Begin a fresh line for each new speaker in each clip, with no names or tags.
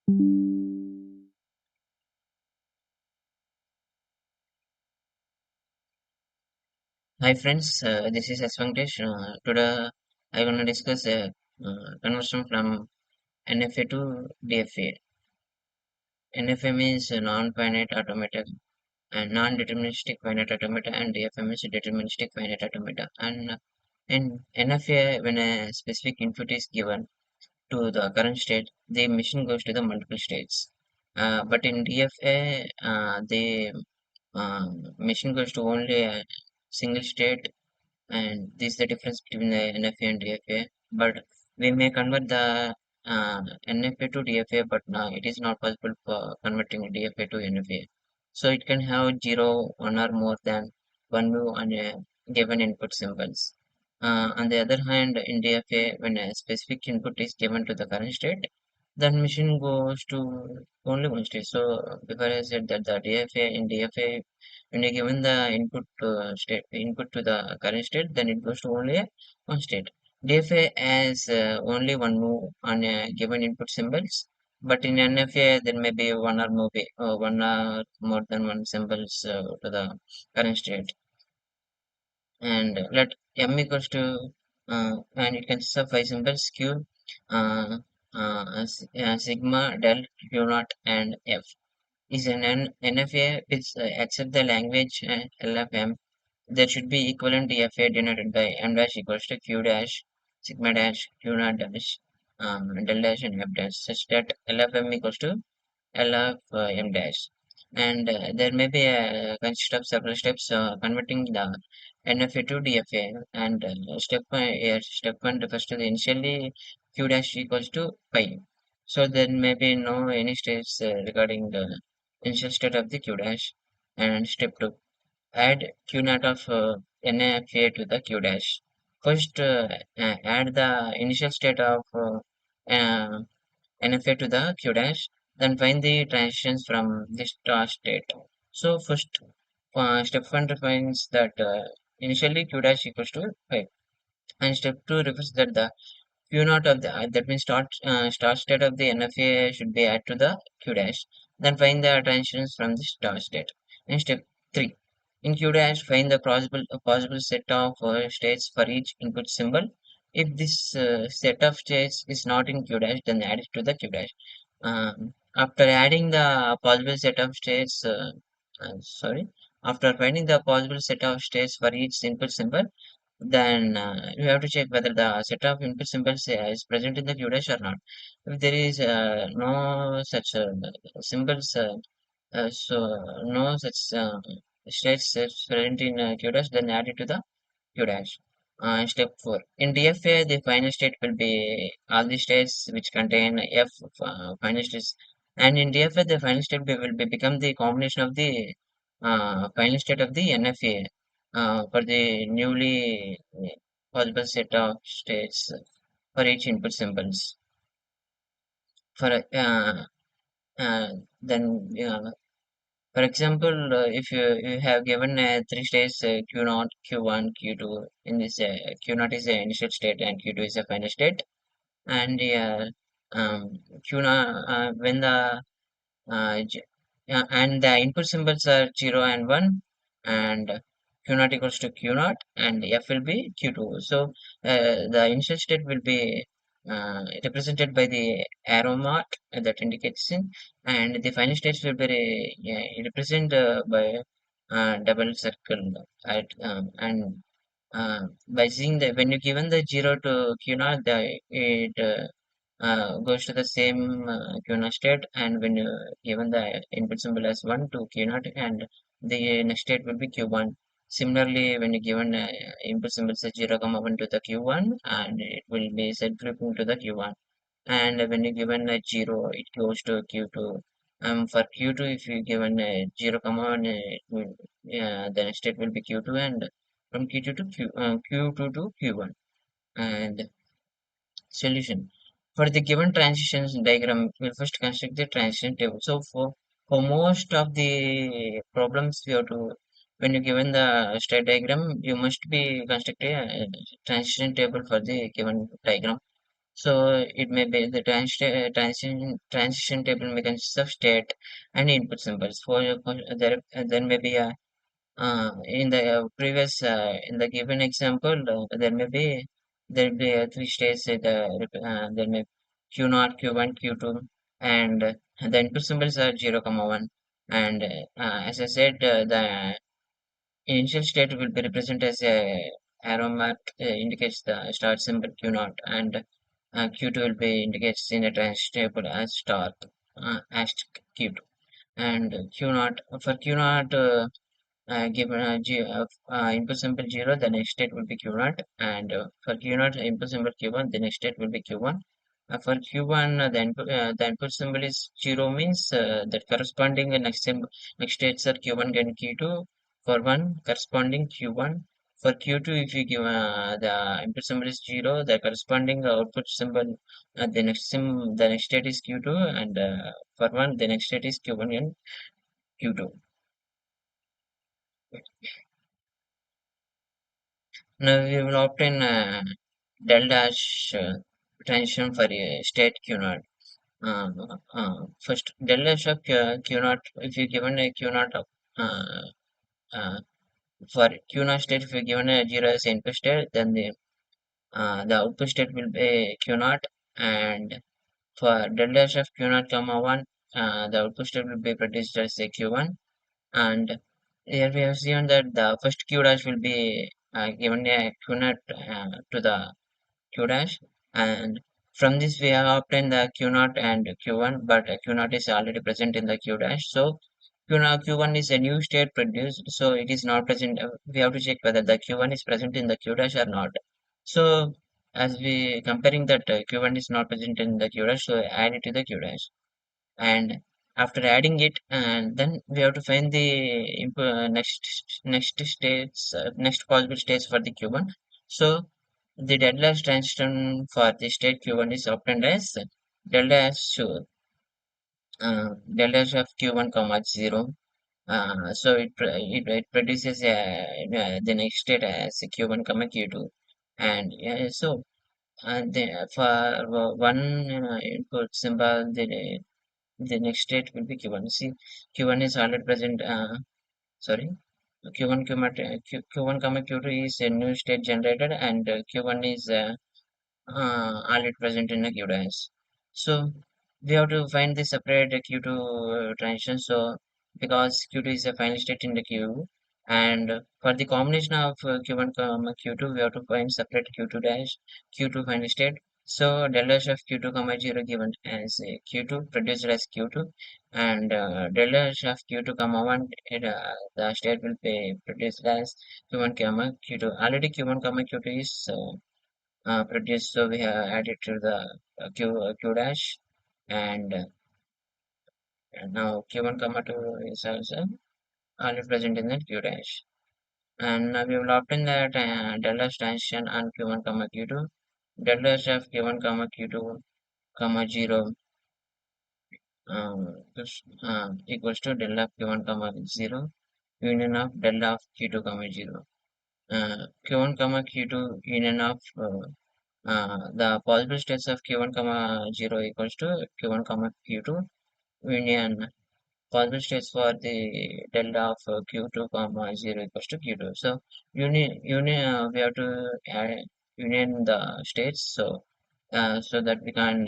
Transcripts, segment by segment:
Hi friends, this is S. Venkatesh. Today I'm going to discuss a conversion from NFA to DFA. NFA means non-finite automata and non-deterministic finite automata, and DFA means deterministic finite automata. And in NFA, when a specific input is given to the current state, the machine goes to the multiple states. But in DFA, the machine goes to only a single state, and this is the difference between the NFA and DFA. But we may convert the NFA to DFA, but it is not possible for converting DFA to NFA. So it can have 0, 1 or more than one move on a given input symbols. On the other hand, in DFA, when a specific input is given to the current state, then machine goes to only one state. So before I said that the DFA in DFA, when you given the input to the current state, then it goes to only one state. DFA has only one move on a given input symbols, but in NFA there may be one or more than one symbols to the current state. And let m equals to and it consists of five symbols: q, uh, sigma, del, q naught, and f. Is an NFA which accept the language LFM. There should be equivalent DFA denoted by m dash equals to q dash, sigma dash, q naught dash, del dash, and f dash, such that LFM equals to L of m dash. And there may be a consist of several steps converting the NFA to DFA. And step one refers to the initially q dash equals to pi. So there may be no any states regarding the initial state of the q dash. And step two, add q naught of NFA to the q dash. First, add the initial state of uh, NFA to the Q dash, then find the transitions from this star state. So first, step one defines that initially Q dash equals to 5, and step two refers that the Q naught of the that means start state of the NFA should be added to the Q dash. Then find the transitions from the star state. And step three, in Q dash find the possible set of states for each input symbol. If this set of states is not in Q dash, then add it to the Q dash. After adding the possible set of states, sorry, after finding the possible set of states for each input symbol, then you have to check whether the set of input symbols is present in the Q dash or not. If there is no such symbols, no such states present in Q dash, then add it to the Q dash. Step 4. In DFA, the final state will be all the states which contain F final states. And in DFA, the final state will be become the combination of the final state of the NFA for the newly possible set of states for each input symbols. For uh, then For example, if you have given three states Q naught, Q1, Q2, in this Q naught is the initial state and Q2 is the final state, and Q naught when the and the input symbols are 0 and 1, and Q naught equals to Q naught, and F will be Q2. So the initial state will be represented by the arrow mark that indicates in, and the final states will be represented by double circle. And by seeing the when you given the 0 to Q naught, it goes to the same Q state, and when you given the input symbol as 1 to Q naught, and the next state will be Q1. Similarly, when you given input symbol as 0 comma 1 to the Q1, and it will be set flipping to the Q1. And when you given a 0, it goes to Q2. For Q2, if you given a 0 comma 1, the next state will be Q2, and from Q2 to Q2 to Q1. And solution. For the given transitions diagram, we'll first construct the transition table. So for most of the problems, you have to when you given the state diagram, you must be construct a transition table for the given diagram. So it may be the transition table may consist of state and input symbols. There may be a in the previous in the given example, there will be three states. There may Q naught, Q1, Q2, and the input symbols are 0, comma 1. And as I said, the initial state will be represented as a arrow mark indicates the start symbol Q naught, and Q2 will be indicates in a transition table as start asterisk Q2, and Q naught for Q naught. Given input symbol 0, the next state will be q naught, and for q naught input symbol q1, the next state will be q1. For q1, the input symbol is 0, means that corresponding next states are q1 and q2. For 1 corresponding q1. For q2, if you give the input symbol is 0, the corresponding output symbol, the next state is q2, and for 1, the next state is q1 and q2. Now we will obtain del dash transition for a state q naught. First, del dash of q naught, if you given a q naught of uh, uh, for q naught state, if you given a 0 as input state, then the output state will be q naught, and for del dash of q naught comma 1, the output state will be produced as a q1, and here we have seen that the first q dash will be given a q naught to the q dash, and from this we have obtained the q naught and q1, but q naught is already present in the q dash. So q1 is a new state produced, so it is not present. We have to check whether the q1 is present in the q dash or not. So as we comparing that q1 is not present in the q dash, so add it to the q dash, and after adding it, and then we have to find the next possible states for the q1. So the deadliest transition for the state q1 is obtained as del dash del dash of q1 comma 0. So it produces the next state as q1 comma q2, and so for one input symbol, the next state will be q1. See, q1 is already present. Sorry, q1 comma q1 comma q2 is a new state generated, and q1 is already present in a queue dash. So we have to find the separate Q2 transition. So because Q2 is a final state in the queue, and for the combination of Q1 comma Q2, we have to find separate Q2 dash, Q2 final state. So del dash of Q2 comma 0 given as Q2 produced as Q2, and del dash of Q2 comma 1, the state will be produced as Q1 comma Q2. Already Q1 comma Q2 is produced, so we have added to the q dash, and now q1 comma 2 is also already present in the q dash, and now we will obtain that del dash transition on q1 comma q2. Del dash of q1 comma q2 comma 0 equals to del of q1 comma 0 union of del of q2 comma 0. Q1 comma q2 union of the possible states of q1 comma 0 equals to q1 comma q2 union possible states for the delta of q2 comma 0 equals to q2. So union we have to union the states, so that we can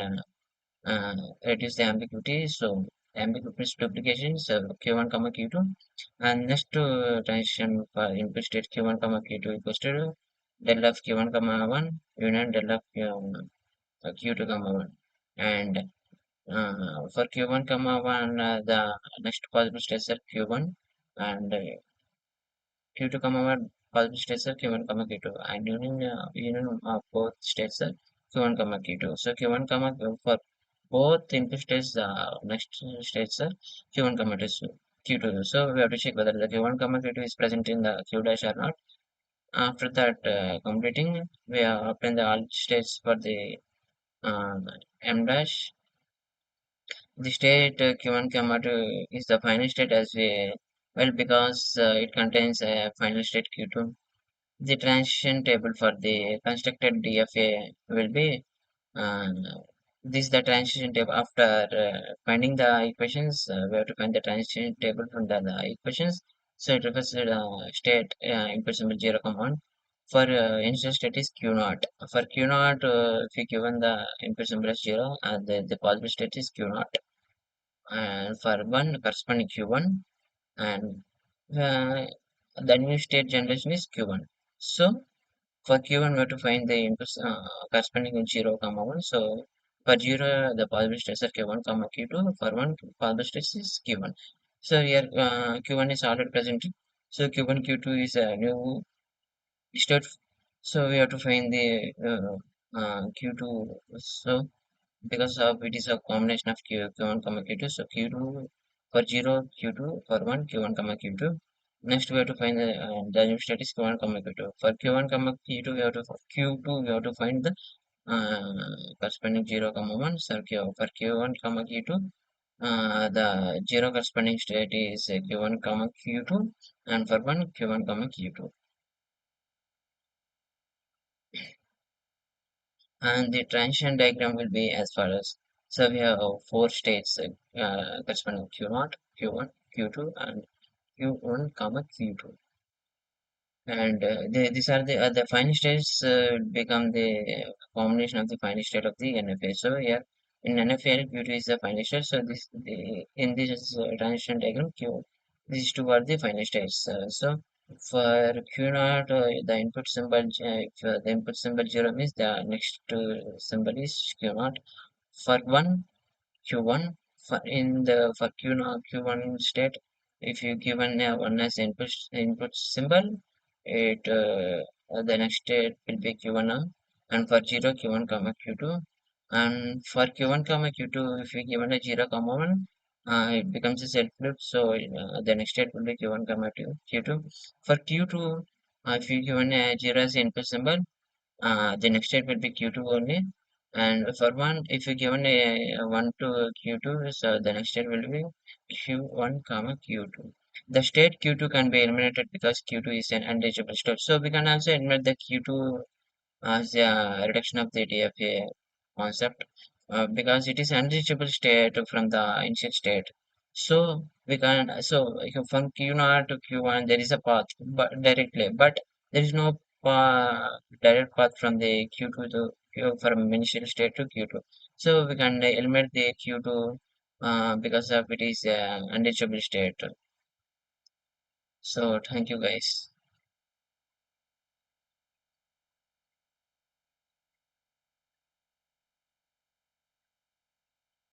reduce the ambiguity. So ambiguity is duplication, so q1 comma q2, and next to transition for input state q1 comma q2 equals to del of q1 comma 1 union del of q2 comma 1, and for q1 comma 1, the next possible states are q1, and q2 comma 1 possible states are q1 comma q2, and union of both states are q1 comma q2. So q1 comma for both input states, next states are q1 comma q2. So we have to check whether the q1 comma q2 is present in the q dash or not. After that completing, we have obtained the all states for the uh, m dash. The state q1 comma 2 is the final state as well, because it contains a final state q2. The transition table for the constructed DFA will be And this is the transition table. After finding the equations, we have to find the transition table from the equations. So it refers to the state input symbol 0, comma 1. For initial state is q naught. For q naught, if you given the input symbol as 0, and the possible state is q naught. And for 1, corresponding q1, and uh, the new state generation is q1. So for q1, we have to find the inputs corresponding in 0, comma 1. So for 0, the possible states are q1, comma q2. For 1, possible states is q1. So here q1 is already present. So q1, q2 is a new state. So we have to find the q2. So because of it is a combination of q1, comma q2. So q2 for 0, q2 for 1, q1, comma q2. Next we have to find the new state is q1, comma q2. For q1, comma q2 we have to q2 we have to find the corresponding 0, comma 1. So for q1, comma q2 the 0 corresponding state is q1, comma q2, and for 1, q1, comma q2. And the transition diagram will be as follows. So we have four states corresponding q0, q1, q2, and q1, comma q2. And these are the final states become the combination of the final state of the NFA. So here in NFA, Q2 is the final state. So in this transition diagram, these two are the final states. So for Q naught, the input symbol, if the input symbol 0 means the next symbol is Q naught. For 1, Q1, for Q1 state, if you given 1 as input symbol, it the next state will be Q1 now, and for 0, Q1, comma Q2, and for Q1, comma Q2, if you given a 0, comma 1, it becomes a self loop. So the next state will be Q1, comma Q2. For Q2, if you given a 0 as input symbol, the next state will be Q2 only. And for 1, if you given a 1 to Q2, so the next state will be Q1, comma Q2. The state Q2 can be eliminated because Q2 is an unreachable state. So we can also eliminate the Q2 as a reduction of the DFA concept because it is unreachable state from the initial state. So we can from Q0 to Q1 there is a path but directly, but there is no direct path from the Q2 to from initial state to Q2. So we can eliminate the Q2 because of it is unreachable state. So thank you guys.